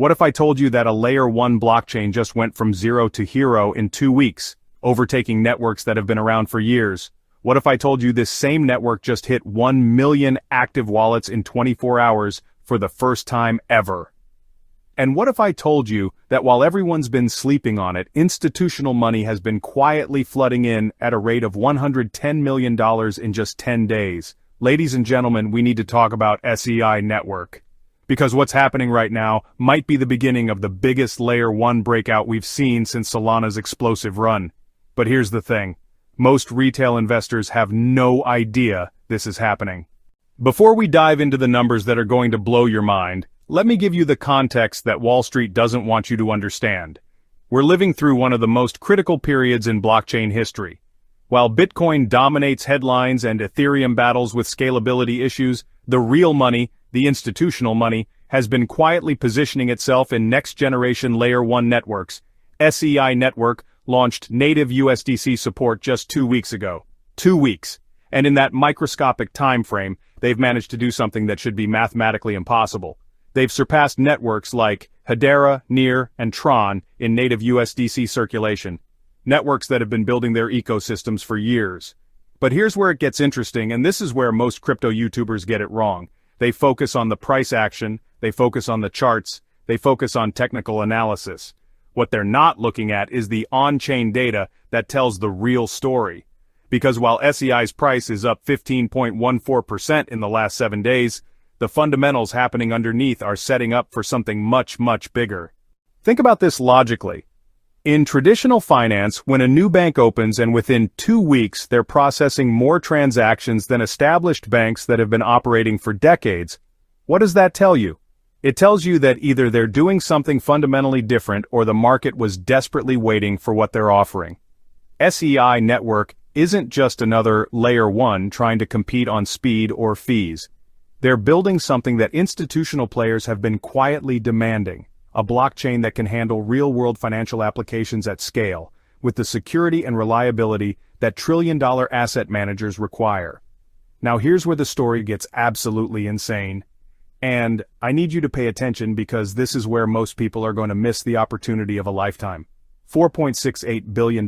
What if I told you that a layer 1 blockchain just went from zero to hero in 2 weeks, overtaking networks that have been around for years? What if I told you this same network just hit 1 million active wallets in 24 hours for the first time ever? And what if I told you that while everyone's been sleeping on it, institutional money has been quietly flooding in at a rate of $110 million in just 10 days? Ladies and gentlemen, we need to talk about SEI Network. Because what's happening right now might be the beginning of the biggest layer 1 breakout we've seen since Solana's explosive run. But here's the thing. Most retail investors have no idea this is happening. Before we dive into the numbers that are going to blow your mind, let me give you the context that Wall Street doesn't want you to understand. We're living through one of the most critical periods in blockchain history. While Bitcoin dominates headlines and Ethereum battles with scalability issues, the real money, the institutional money, has been quietly positioning itself in next-generation Layer 1 networks. SEI Network launched native USDC support just 2 weeks ago. 2 weeks. And in that microscopic time frame, they've managed to do something that should be mathematically impossible. They've surpassed networks like Hedera, Near, and Tron in native USDC circulation. Networks that have been building their ecosystems for years. But here's where it gets interesting, and this is where most crypto YouTubers get it wrong. They focus on the price action, they focus on the charts, they focus on technical analysis. What they're not looking at is the on-chain data that tells the real story. Because while SEI's price is up 15.14% in the last 7 days, the fundamentals happening underneath are setting up for something much, much bigger. Think about this logically. In traditional finance, when a new bank opens and within 2 weeks they're processing more transactions than established banks that have been operating for decades, what does that tell you? It tells you that either they're doing something fundamentally different or the market was desperately waiting for what they're offering. SEI Network isn't just another Layer 1 trying to compete on speed or fees. They're building something that institutional players have been quietly demanding. A blockchain that can handle real-world financial applications at scale, with the security and reliability that trillion-dollar asset managers require. Now here's where the story gets absolutely insane. And I need you to pay attention because this is where most people are going to miss the opportunity of a lifetime. $4.68 billion.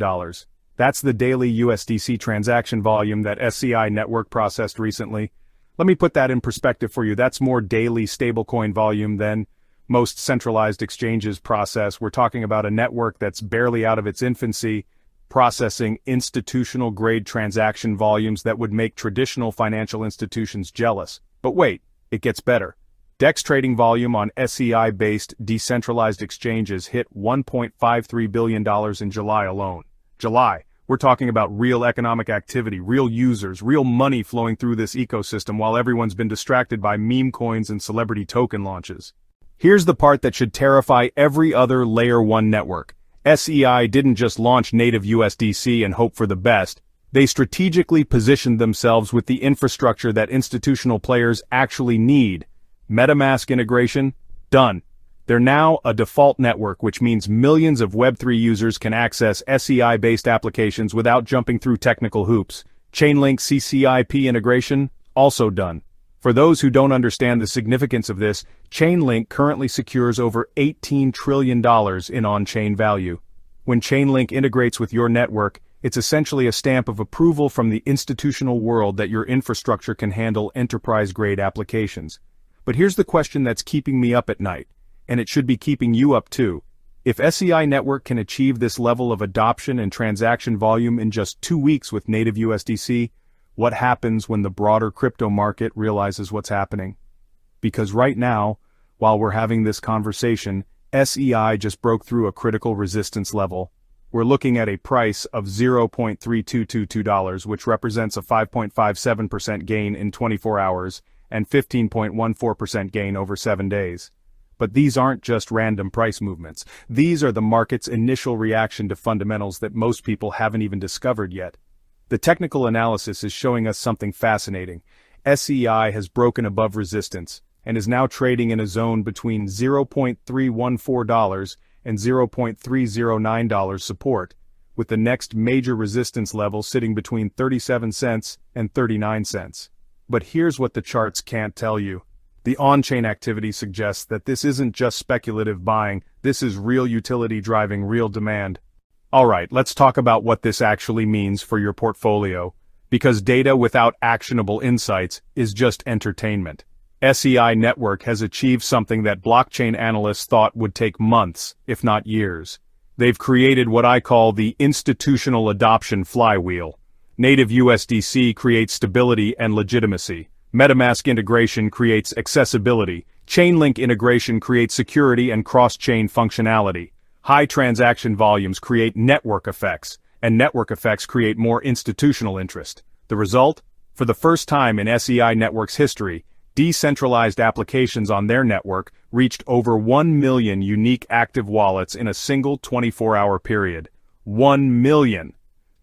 That's the daily USDC transaction volume that SEI Network processed recently. Let me put that in perspective for you. That's more daily stablecoin volume than most centralized exchanges process. We're talking about a network that's barely out of its infancy, processing institutional-grade transaction volumes that would make traditional financial institutions jealous. But wait, it gets better. DEX trading volume on SEI-based decentralized exchanges hit $1.53 billion in July alone. July. We're talking about real economic activity, real users, real money flowing through this ecosystem while everyone's been distracted by meme coins and celebrity token launches. Here's the part that should terrify every other Layer 1 network. SEI didn't just launch native USDC and hope for the best. They strategically positioned themselves with the infrastructure that institutional players actually need. MetaMask integration? Done. They're now a default network, which means millions of Web3 users can access SEI-based applications without jumping through technical hoops. Chainlink CCIP integration? Also done. For those who don't understand the significance of this, Chainlink currently secures over $18 trillion in on-chain value. When Chainlink integrates with your network, it's essentially a stamp of approval from the institutional world that your infrastructure can handle enterprise-grade applications. But here's the question that's keeping me up at night, and it should be keeping you up too. If SEI Network can achieve this level of adoption and transaction volume in just 2 weeks with native USDC, what happens when the broader crypto market realizes what's happening? Because right now, while we're having this conversation, SEI just broke through a critical resistance level. We're looking at a price of $0.3222, which represents a 5.57% gain in 24 hours and 15.14% gain over 7 days. But these aren't just random price movements. These are the market's initial reaction to fundamentals that most people haven't even discovered yet. The technical analysis is showing us something fascinating. SEI has broken above resistance and is now trading in a zone between $0.314 and $0.309 support, with the next major resistance level sitting between 37 cents and 39 cents. But here's what the charts can't tell you. The on-chain activity suggests that this isn't just speculative buying, this is real utility driving real demand. Alright, let's talk about what this actually means for your portfolio, because data without actionable insights is just entertainment. SEI Network has achieved something that blockchain analysts thought would take months, if not years. They've created what I call the institutional adoption flywheel. Native USDC creates stability and legitimacy. MetaMask integration creates accessibility. Chainlink integration creates security and cross-chain functionality. High transaction volumes create network effects, and network effects create more institutional interest. The result? For the first time in SEI Network's history, decentralized applications on their network reached over 1 million unique active wallets in a single 24-hour period. 1 million!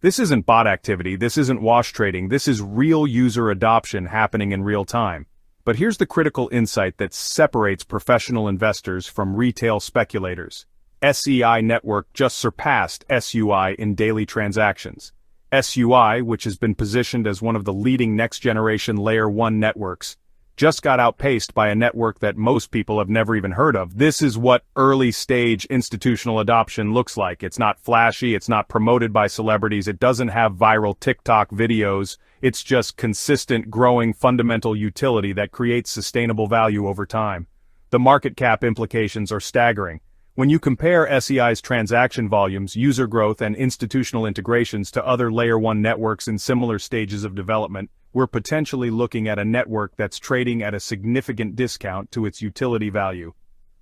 This isn't bot activity, this isn't wash trading, this is real user adoption happening in real time. But here's the critical insight that separates professional investors from retail speculators. SEI Network just surpassed SUI in daily transactions. SUI, which has been positioned as one of the leading next-generation Layer 1 networks, just got outpaced by a network that most people have never even heard of. This is what early-stage institutional adoption looks like. It's not flashy, it's not promoted by celebrities, it doesn't have viral TikTok videos, it's just consistent, growing, fundamental utility that creates sustainable value over time. The market cap implications are staggering. When you compare SEI's transaction volumes, user growth, and institutional integrations to other Layer 1 networks in similar stages of development, we're potentially looking at a network that's trading at a significant discount to its utility value.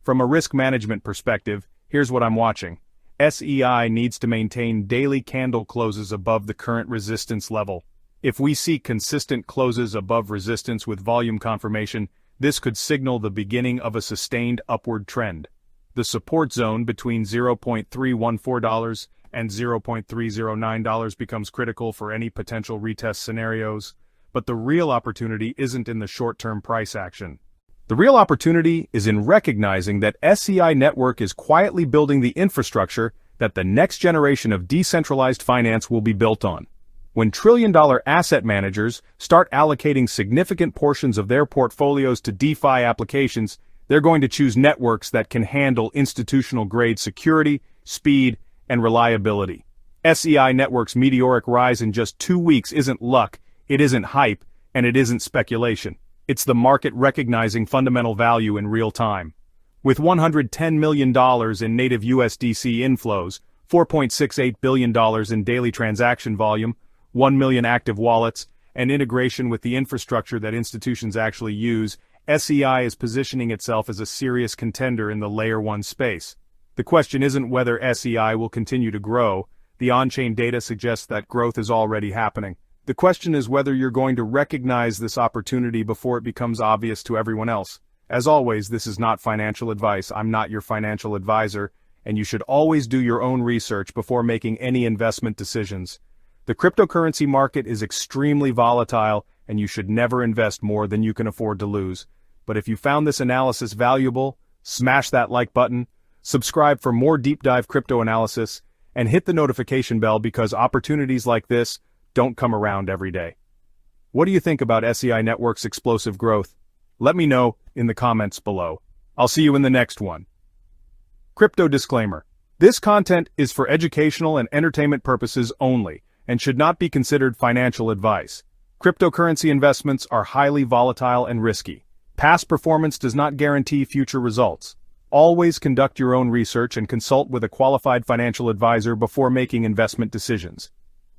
From a risk management perspective, here's what I'm watching. SEI needs to maintain daily candle closes above the current resistance level. If we see consistent closes above resistance with volume confirmation, this could signal the beginning of a sustained upward trend. The support zone between $0.314 and $0.309 becomes critical for any potential retest scenarios. But the real opportunity isn't in the short-term price action. The real opportunity is in recognizing that SEI Network is quietly building the infrastructure that the next generation of decentralized finance will be built on. When trillion-dollar asset managers start allocating significant portions of their portfolios to DeFi applications, they're going to choose networks that can handle institutional-grade security, speed, and reliability. SEI Network's meteoric rise in just 2 weeks isn't luck, it isn't hype, and it isn't speculation. It's the market recognizing fundamental value in real time. With $110 million in native USDC inflows, $4.68 billion in daily transaction volume, 1 million active wallets, and integration with the infrastructure that institutions actually use, SEI is positioning itself as a serious contender in the Layer 1 space. The question isn't whether SEI will continue to grow. The on-chain data suggests that growth is already happening. The question is whether you're going to recognize this opportunity before it becomes obvious to everyone else. As always, this is not financial advice. I'm not your financial advisor, and you should always do your own research before making any investment decisions. The cryptocurrency market is extremely volatile, and you should never invest more than you can afford to lose. But if you found this analysis valuable, smash that like button, subscribe for more deep dive crypto analysis, and hit the notification bell because opportunities like this don't come around every day. What do you think about SEI Network's explosive growth? Let me know in the comments below. I'll see you in the next one. Crypto disclaimer. This content is for educational and entertainment purposes only and should not be considered financial advice. Cryptocurrency investments are highly volatile and risky. Past performance does not guarantee future results. Always conduct your own research and consult with a qualified financial advisor before making investment decisions.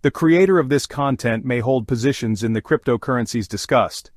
The creator of this content may hold positions in the cryptocurrencies discussed.